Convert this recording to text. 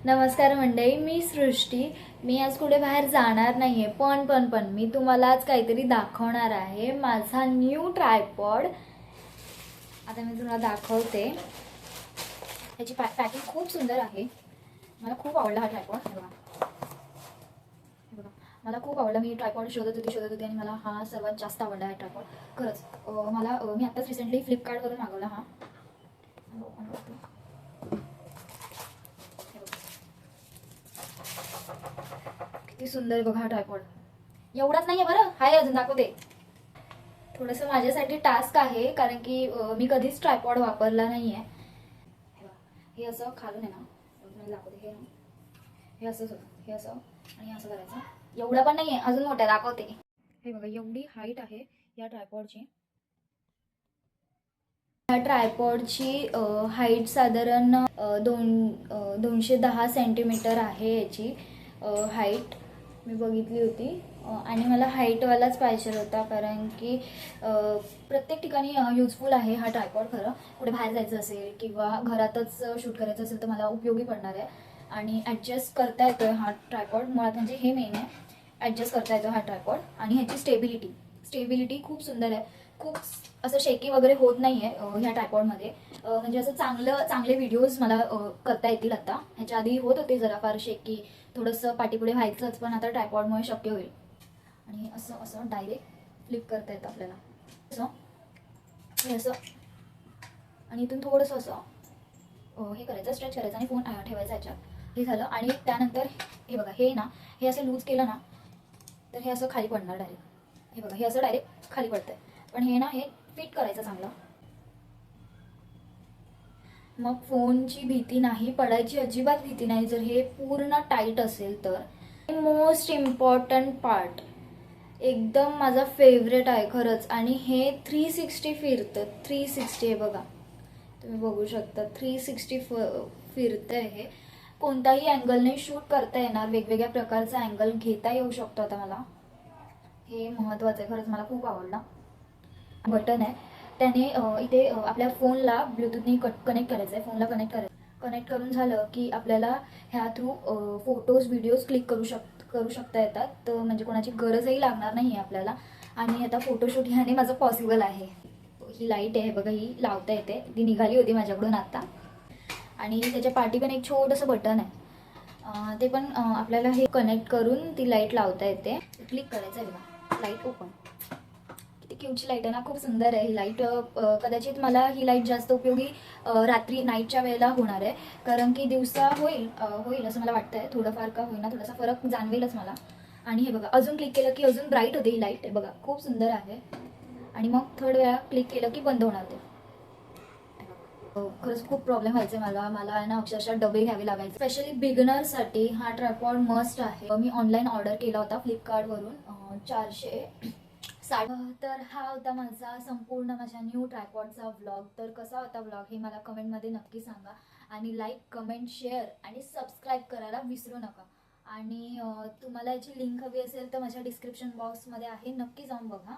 नमस्कार मंडळी, मी सृष्टी. मी आज कुठे बाहेर जाणार नाहीये, पण मी तुम्हाला आज काहीतरी दाखवणार आहे. माझा न्यू ट्रायपॉड आता मी तुम्हाला दाखवते. त्याची पॅकिंग खूप सुंदर आहे. मला खूप आवडला हा ट्रायपॉड. हे बघा, मला खूप आवडला. मी ट्रायपॉड शोधत होती आणि मला हा सर्वात जास्त आवडला आहे ट्रायपॉड. खरंच मी आत्ताच रिसेंटली फ्लिपकार्टवरून मागवला हा. किती सुंदर बघा हा ट्रायपॉड. एवढाच नाहीये बरं, हाय अजून दाखवते. थोडंसं माझ्यासाठी टास्क आहे, कारण की मी कधीच ट्रायपॉड वापरला नाहीये. हे असं खालून आहे ना, मला दाखवते. हे असंच होतं, हे असं आणि असं करायचं. एवढं पण नाहीये, अजून मोठं दाखवते. हे बघा, एवढी हाईट आहे या ट्रायपॉडची. या ट्रायपॉडची हाईट साधारण 210 सेंटीमीटर आहे याची हाईट. मी बघितली होती आणि मला हाईटवालाच पाहिजे होता, कारण की प्रत्येक ठिकाणी यूजफुल आहे हा ट्रायपॉड. खरं कुठे बाहेर जायचं असेल किंवा घरातच शूट करायचं असेल तर मला उपयोगी पडणार आहे. आणि ॲडजस्ट करता येतो हा ट्रायपॉड. मुळात म्हणजे हे मेन आहे, ॲडजस्ट करता येतो हा ट्रायपॉड. आणि ह्याची स्टेबिलिटी खूप सुंदर आहे. खूप असं शेकी वगैरे होत नाही आहे ह्या ट्रायपॉडमध्ये. म्हणजे असं चांगले व्हिडिओज मला करता येतील. आता ह्याच्या आधी होत होते जरा फार शेकी, थोडंसं पाठीपुढे व्हायचंच, पण आता ट्रायपॉडमुळे शक्य होईल. आणि असं असं डायरेक्ट फ्लिप करता येतं आपल्याला. असं हे असं आणि इथून थोडंसं असं हे करायचं, स्ट्रेच करायचं आणि फोन ठेवायचा ह्याच्यात. हे झालं. आणि त्यानंतर हे बघा, हे ना, हे असं लूज केलं ना तर हे असं खाली पडणार डायरेक्ट. हे बघा, हे असं डायरेक्ट खाली पडतंय. पण हे ना, हे फिट करायचं चांगलं. मग फोनची भीती नाही, पडायची अजिबात भीती नाही जर हे पूर्ण टाईट असेल तर. मोस्ट इम्पॉर्टंट पार्ट, एकदम माझा फेवरेट आहे खरंच. आणि हे 360 फिरतं. 360 आहे बघा, तुम्ही बघू शकता. 360 फिरतंय हे. कोणताही अँगलने शूट करता येणार, वेगवेगळ्या प्रकारचा अँगल घेता येऊ शकतो आता मला. हे महत्त्वाचं आहे खरंच, मला खूप आवडलं. बटन आहे, त्याने इथे आपल्या फोनला ब्लूटूथने कनेक्ट करायचं आहे. फोनला कनेक्ट करून झालं की आपल्याला ह्या थ्रू फोटोज व्हिडिओज क्लिक करू शकता येतात. तर म्हणजे कोणाची गरजही लागणार नाही आहे आपल्याला. आणि आता फोटोशूट ह्याने माझं पॉसिबल आहे. ही लाईट आहे बघा, ही लावता येते. ती निघाली होती माझ्याकडून आता. आणि त्याच्या पाठी पण एक छोटंसं बटन आहे. ते पण आपल्याला हे कनेक्ट करून ती लाईट लावता येते. क्लिक करायचं आहे बघा, लाईट ओपन. किती क्यूटची लाईट आहे ना, खूप सुंदर आहे ही लाईट. कदाचित मला ही लाईट जास्त उपयोगी रात्री नाईटच्या वेळेला होणार आहे, कारण की दिवसा होईल असं मला वाटतंय. थोडंफार का होईना, थोडासा फरक जाणवेलच मला. आणि हे बघा, अजून क्लिक केलं की अजून ब्राईट होते ही लाईट. बघा, खूप सुंदर आहे. आणि मग थर्ड वेळा क्लिक केलं की बंद होणार ते. खरंच खूप प्रॉब्लेम व्हायचे मला ना, अक्षरशः डबे घ्यावे लागायचे. स्पेशली बिगनरसाठी हा ट्रायपॉड मस्ट आहे. मी ऑनलाईन ऑर्डर केला होता फ्लिपकार्टवरून 460. तर हा होता माझ्या न्यू ट्रायपॉडचा व्लॉग. तर कसा होता व्लॉग हे मला कमेंटमध्ये नक्की सांगा. आणि लाईक, कमेंट, शेअर आणि सबस्क्राईब करायला विसरू नका. आणि तुम्हाला याची लिंक हवी असेल तर माझ्या डिस्क्रिप्शन बॉक्समध्ये आहे, नक्की जाऊन बघा.